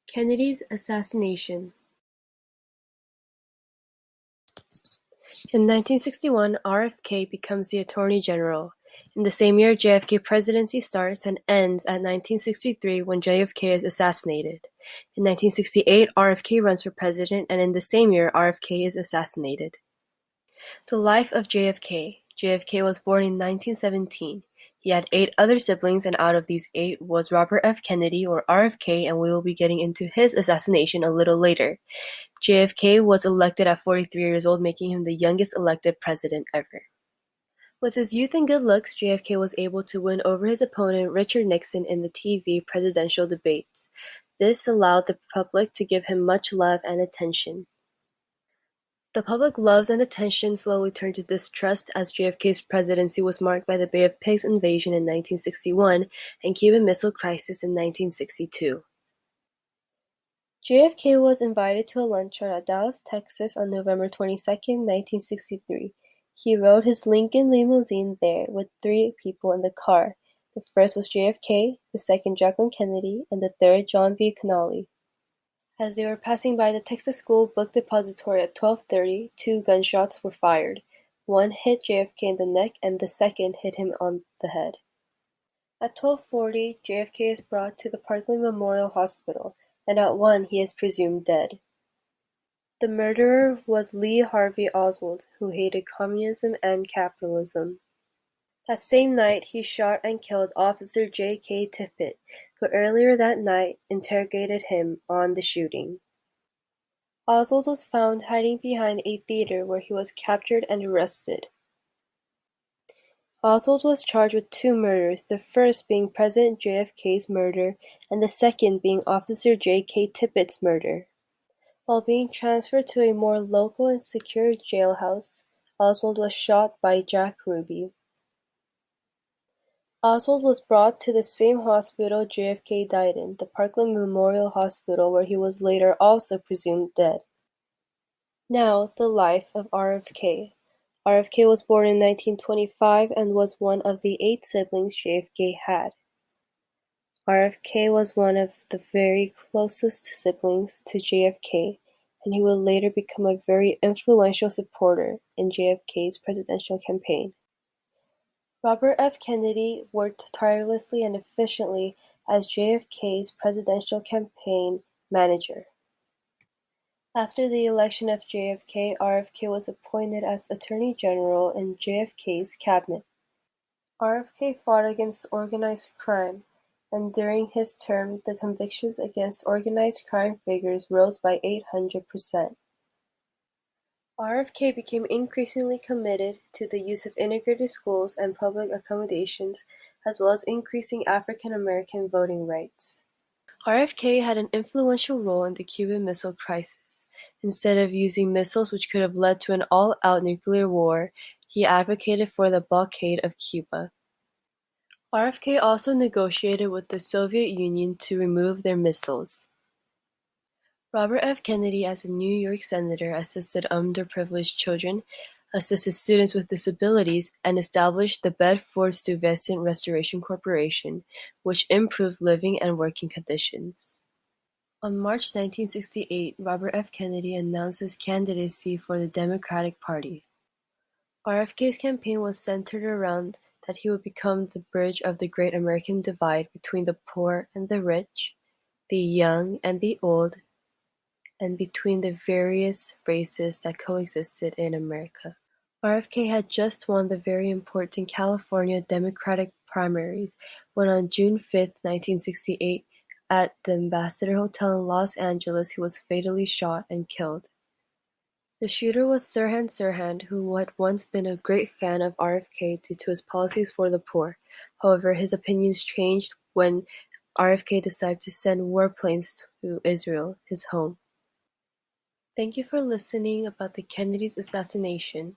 Kennedy's assassination. In 1961, RFK becomes the Attorney General. In the same year, JFK presidency starts and ends at 1963 when JFK is assassinated. In 1968, RFK runs for president, and in the same year, RFK is assassinated. The life of JFK. JFK was born in 1917. He had 8 other siblings, and out of these 8 was Robert F. Kennedy, or RFK, and we will be getting into his assassination a little later. JFK was elected at 43 years old, making him the youngest elected president ever. With his youth and good looks, JFK was able to win over his opponent Richard Nixon in the TV presidential debates. This allowed the public to give him much love and attention. The public loves and attention slowly turned to distrust as JFK's presidency was marked by the Bay of Pigs invasion in 1961 and Cuban Missile Crisis in 1962. JFK was invited to a luncheon at Dallas, Texas on November 22, 1963. He rode his Lincoln limousine there with 3 people in the car. The first was JFK, the second Jacqueline Kennedy, and the third John B. Connally. As they were passing by the Texas School Book Depository at 12:30, 2 gunshots were fired. One hit JFK in the neck and the second hit him on the head. At 12:40, JFK is brought to the Parkland Memorial Hospital, and at 1 he is presumed dead. The murderer was Lee Harvey Oswald, who hated communism and capitalism. That same night, he shot and killed Officer J.K. Tippit, who earlier that night interrogated him on the shooting. Oswald was found hiding behind a theater where he was captured and arrested. Oswald was charged with 2 murders, the first being President JFK's murder and the second being Officer J.K. Tippit's murder. While being transferred to a more local and secure jailhouse, Oswald was shot by Jack Ruby. Oswald was brought to the same hospital JFK died in, the Parkland Memorial Hospital, where he was later also presumed dead. Now, the life of RFK. RFK was born in 1925 and was one of the 8 siblings JFK had. RFK was one of the very closest siblings to JFK, and he would later become a very influential supporter in JFK's presidential campaign. Robert F. Kennedy worked tirelessly and efficiently as JFK's presidential campaign manager. After the election of JFK, RFK was appointed as Attorney General in JFK's cabinet. RFK fought against organized crime, and during his term, the convictions against organized crime figures rose by 800%. RFK became increasingly committed to the use of integrated schools and public accommodations, as well as increasing African American voting rights. RFK had an influential role in the Cuban Missile Crisis. Instead of using missiles which could have led to an all-out nuclear war, he advocated for the blockade of Cuba. RFK also negotiated with the Soviet Union to remove their missiles. Robert F. Kennedy, as a New York senator, assisted underprivileged children, assisted students with disabilities, and established the Bedford-Stuyvesant Restoration Corporation, which improved living and working conditions. On March 1968, Robert F. Kennedy announced his candidacy for the Democratic Party. RFK's campaign was centered around that he would become the bridge of the Great American Divide between the poor and the rich, the young and the old, and between the various races that coexisted in America. RFK had just won the very important California Democratic primaries when on June 5, 1968, at the Ambassador Hotel in Los Angeles, he was fatally shot and killed. The shooter was Sirhan Sirhan, who had once been a great fan of RFK due to his policies for the poor. However, his opinions changed when RFK decided to send warplanes to Israel, his home. Thank you for listening about the Kennedy's assassination.